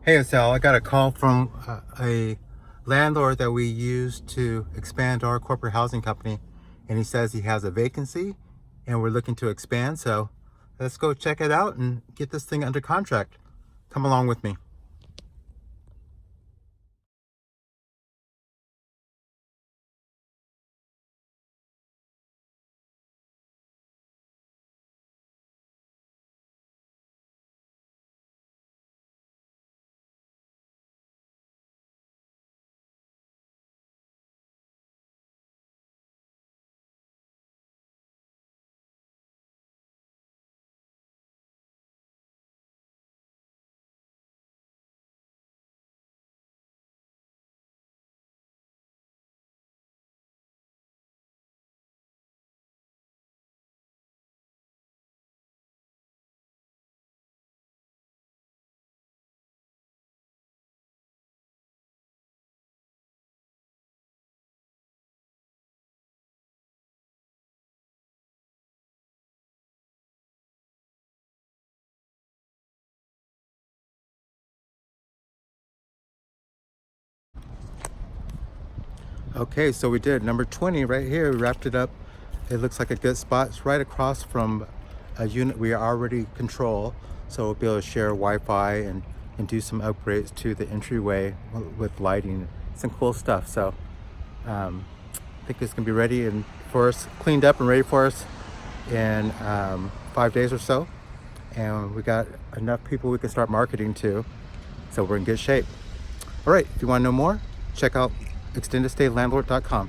Hey, Sal, I got a call from a landlord that we use to expand our corporate housing company, and he says he has a vacancy and we're looking to expand. So let's go check it out and get this thing under contract. Come along with me. Okay, so we did number 20 right here. We wrapped it up. It looks like a good spot. It's right across from a unit we already control. So we'll be able to share Wi-Fi and do some upgrades to the entryway with lighting. Some cool stuff. So I think it's gonna be ready and for us, cleaned up and ready for us in 5 days or so. And we got enough people we can start marketing to. So we're in good shape. All right, if you wanna know more, check out extendedstaylandlord.com.